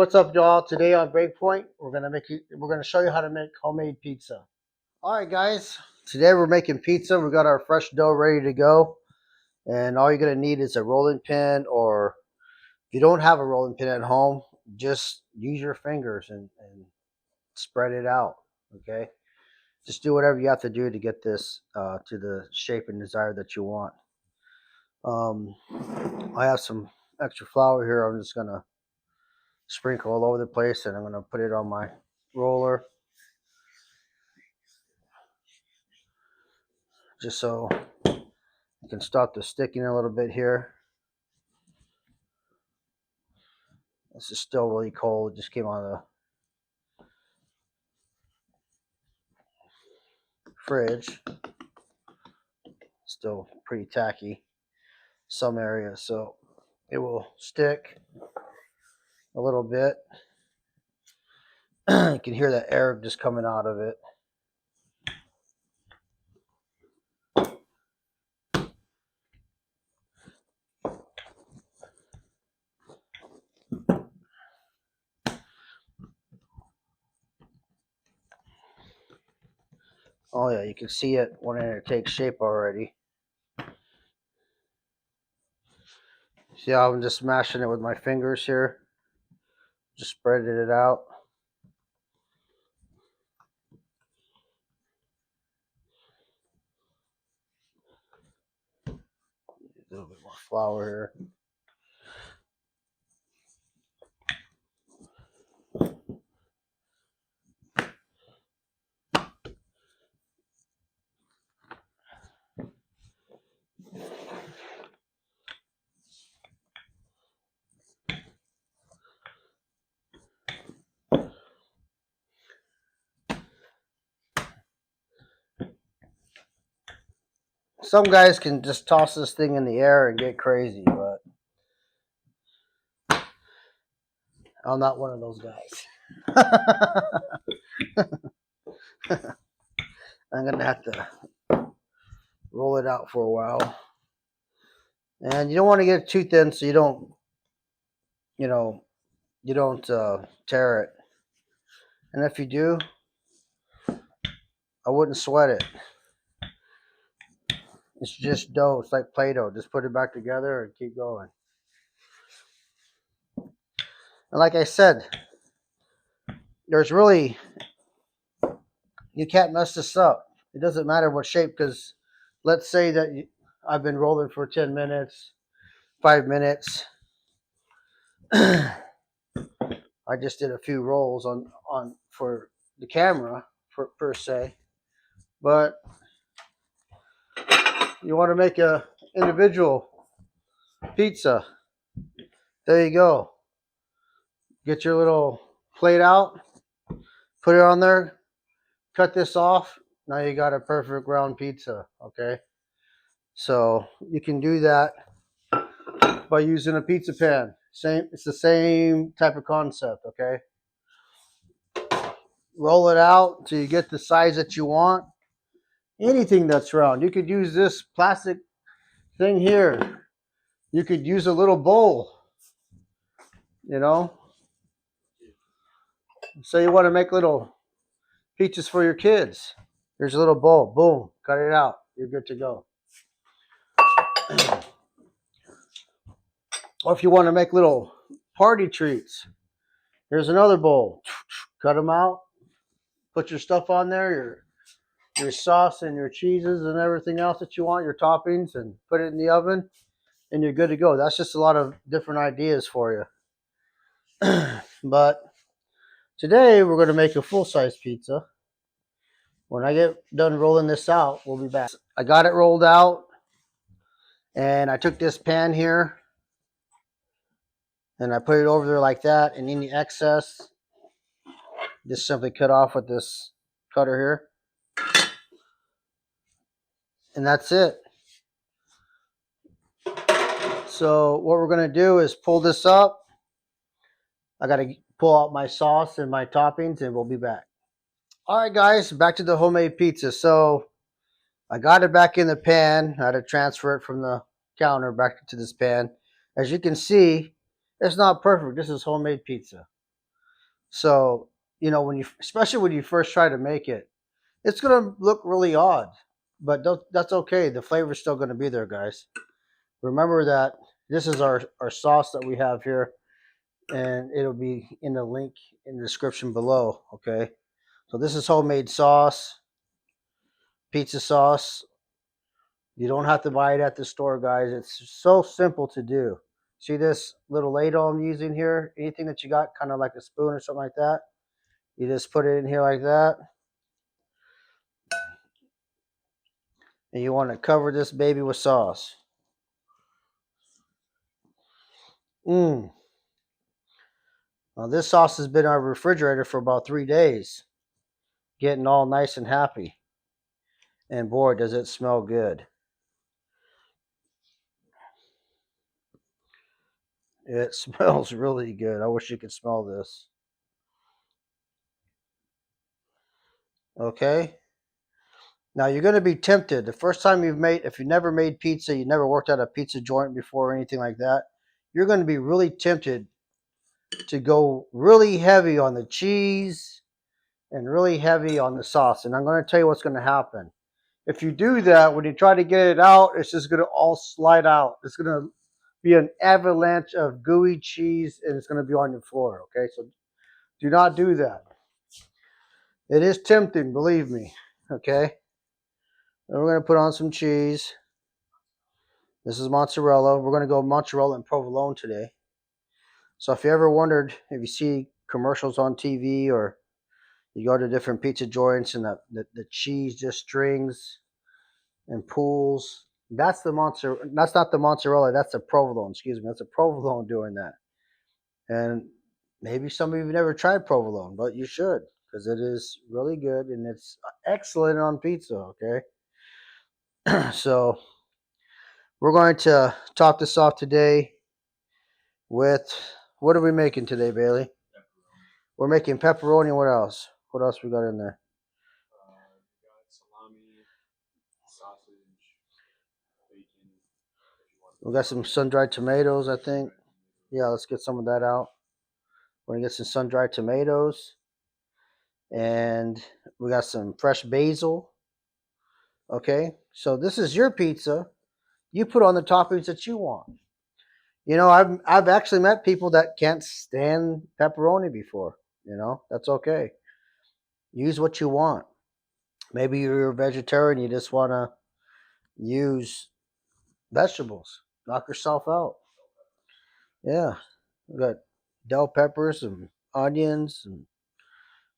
what's up, y'all? Today on Breakpoint, we're gonna show you how to make homemade pizza. All right, guys. Today we're making pizza. We got our fresh dough ready to go, and all you're gonna need is a rolling pin, or if you don't have a rolling pin at home, just use your fingers and spread it out. Okay. Just do whatever you have to do to get this to the shape and desire that you want. I have some extra flour here. I'm just gonna sprinkle all over the place, and I'm going to put it on my roller just so you can stop the sticking a little bit here. This is still really cold. It just came out of the fridge. Still pretty tacky some areas, so it will stick a little bit. You can hear that air just coming out of it. Oh yeah, you can see it wanting to take shape already. See how I'm just mashing it with my fingers here? Just spreading it out. A little bit more flour here. Some guys can just toss this thing in the air and get crazy, but I'm not one of those guys. I'm going to have to roll it out for a while. And you don't want to get it too thin so you don't tear it. And if you do, I wouldn't sweat it. It's just dough. It's like Play-Doh. Just put it back together and keep going. And like I said, you can't mess this up. It doesn't matter what shape, because let's say that I've been rolling for 10 minutes, 5 minutes. I just did a few rolls on for the camera per se, but you want to make a individual pizza. There you go. Get your little plate out, put it on there, cut this off. Now you got a perfect round pizza. Okay, so you can do that by using a pizza pan. It's the same type of concept. Okay, roll it out until you get the size that you want. Anything that's round. You could use this plastic thing here. You could use a little bowl. So you want to make little pizzas for your kids. Here's a little bowl. Boom. Cut it out. You're good to go. Or if you want to make little party treats, here's another bowl. Cut them out. Put your stuff on there, your sauce and your cheeses and everything else that you want, your toppings, and put it in the oven, and you're good to go. That's just a lot of different ideas for you. But today we're going to make a full-size pizza. When I get done rolling this out, we'll be back. I got it rolled out, and I took this pan here and I put it over there like that, and any excess just simply cut off with this cutter here, and that's it. So what we're going to do is pull this up. I got to pull out my sauce and my toppings, and we'll be back. All right, guys, back to the homemade pizza. So I got it back in the pan. I had to transfer it from the counter back to this pan. As you can see, it's not perfect. This is homemade pizza. So, especially when you first try to make it, it's gonna look really odd, but that's okay. The flavor's still gonna be there, guys. Remember that this is our sauce that we have here, and it'll be in the link in the description below. Okay, so this is homemade sauce, pizza sauce. You don't have to buy it at the store, guys. It's so simple to do. See this little ladle I'm using here? Anything that you got, kind of like a spoon or something like that, you just put it in here like that. And you want to cover this baby with sauce. Now this sauce has been in our refrigerator for about 3 days, getting all nice and happy. And boy, does it smell good. It smells really good. I wish you could smell this. Okay. Now you're going to be tempted. The first time if you never made pizza, you never worked at a pizza joint before or anything like that, you're going to be really tempted to go really heavy on the cheese and really heavy on the sauce. And I'm going to tell you what's going to happen. If you do that, when you try to get it out, it's just going to all slide out. It's going to be an avalanche of gooey cheese, and it's going to be on your floor. Okay, so do not do that. It is tempting, believe me. Okay, then we're going to put on some cheese. This is mozzarella. We're going to go mozzarella and provolone today. So if you ever wondered, if you see commercials on TV or you go to different pizza joints and the cheese just strings and pools, that's the mozzarella. That's not the mozzarella. That's the provolone. Excuse me. That's a provolone doing that. And maybe some of you have never tried provolone, but you should, because it is really good and it's excellent on pizza. Okay. So we're going to top this off today with, what are we making today, Bailey? We're making pepperoni. What else? What else we got in there? We got salami, sausage, bacon. We got some sun-dried tomatoes, I think. Yeah, let's get some of that out. We're gonna get some sun-dried tomatoes, and we got some fresh basil. Okay, so this is your pizza. You put on the toppings that you want. I've actually met people that can't stand pepperoni before. That's okay. Use what you want. Maybe you're a vegetarian. You just want to use vegetables. Knock yourself out. Yeah, we got bell peppers and onions and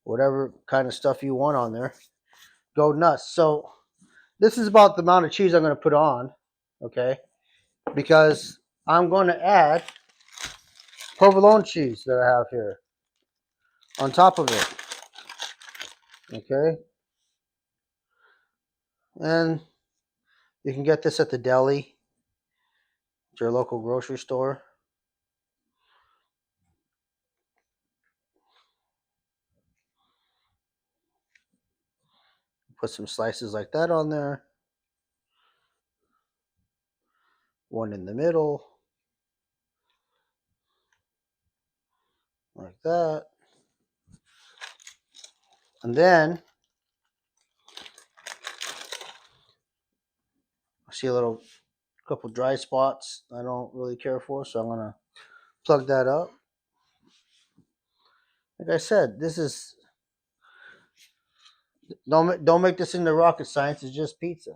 whatever kind of stuff you want on there. Go nuts. So this is about the amount of cheese I'm going to put on, okay? Because I'm going to add provolone cheese that I have here on top of it, okay? And you can get this at the deli, at your local grocery store. Put some slices like that on there. One in the middle, like that. And then I see a couple dry spots I don't really care for, so I'm gonna plug that up. Like I said, this is don't make this into rocket science. It's just pizza,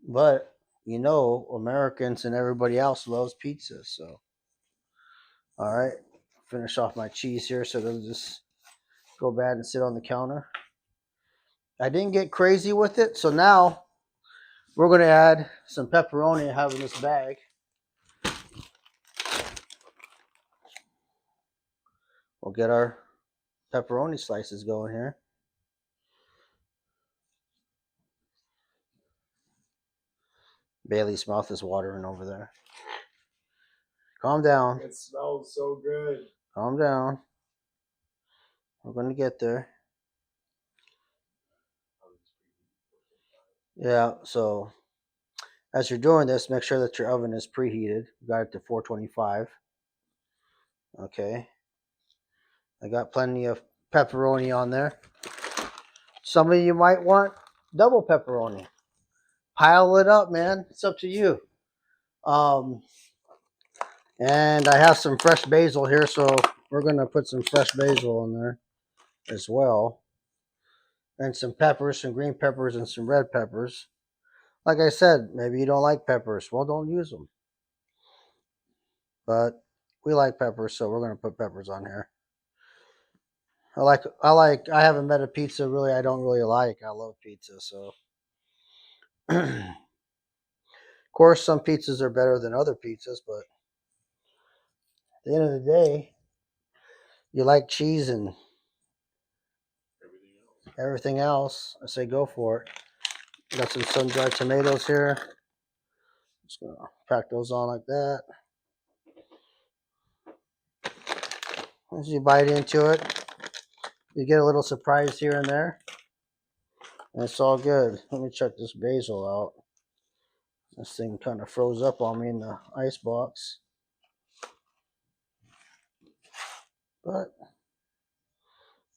but Americans and everybody else loves pizza. So, all right, finish off my cheese here so it doesn't just go bad and sit on the counter. I didn't get crazy with it, so now we're gonna add some pepperoni I have in this bag. We'll get our pepperoni slices going here. Bailey's mouth is watering over there. Calm down. It smells so good. Calm down. We're going to get there. Yeah, so as you're doing this, make sure that your oven is preheated. We got it to 425. Okay. I got plenty of pepperoni on there. Some of you might want double pepperoni. Pile it up, man. It's up to you. And I have some fresh basil here, so we're going to put some fresh basil in there as well. And some peppers, some green peppers, and some red peppers. Like I said, maybe you don't like peppers. Well, don't use them. But we like peppers, so we're going to put peppers on here. I haven't met a pizza really I don't really like. I love pizza, so. Of course, some pizzas are better than other pizzas, but at the end of the day, you like cheese and everything else. I say go for it. Got some sun-dried tomatoes here. Just gonna pack those on like that. As you bite into it, you get a little surprise here and there. And it's all good. Let me check this basil out. This thing kind of froze up on me in the ice box. But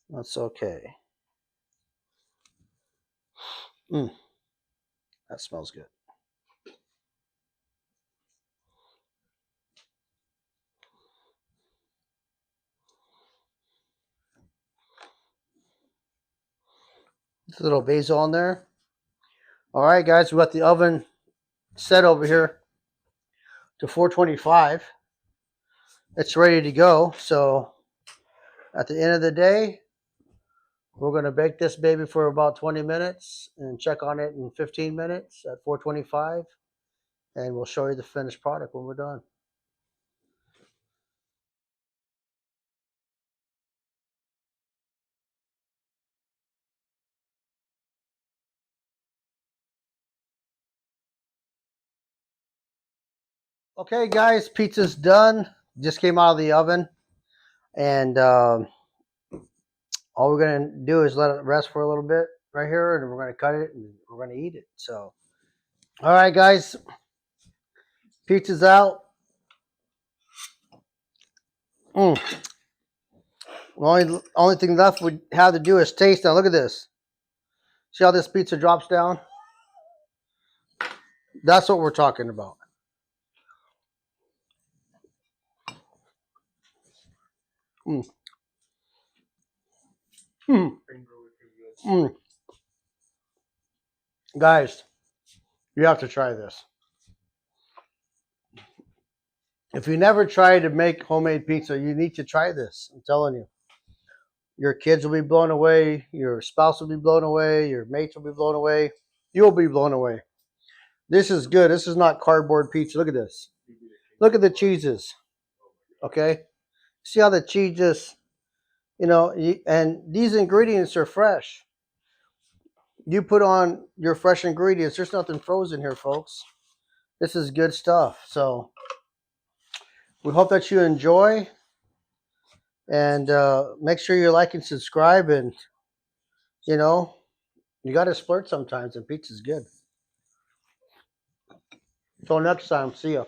that's okay. That smells good. A little basil on there. All right, guys, we got the oven set over here to 425. It's ready to go. So at the end of the day, we're going to bake this baby for about 20 minutes and check on it in 15 minutes at 425. And we'll show you the finished product when we're done. Okay, guys, pizza's done. Just came out of the oven. And all we're going to do is let it rest for a little bit right here. And we're going to cut it and we're going to eat it. So, all right, guys. Pizza's out. The only thing left we have to do is taste. Now, look at this. See how this pizza drops down? That's what we're talking about. Mm. Mm. Mm. Guys, you have to try this. If you never tried to make homemade pizza, you need to try this. I'm telling you. Your kids will be blown away. Your spouse will be blown away. Your mates will be blown away. You'll be blown away. This is good. This is not cardboard pizza. Look at this. Look at the cheeses. Okay? See how the cheese just, and these ingredients are fresh. You put on your fresh ingredients. There's nothing frozen here, folks. This is good stuff. So we hope that you enjoy. And make sure you like and subscribe. And, you got to splurge sometimes. And pizza's good. Until next time. See ya.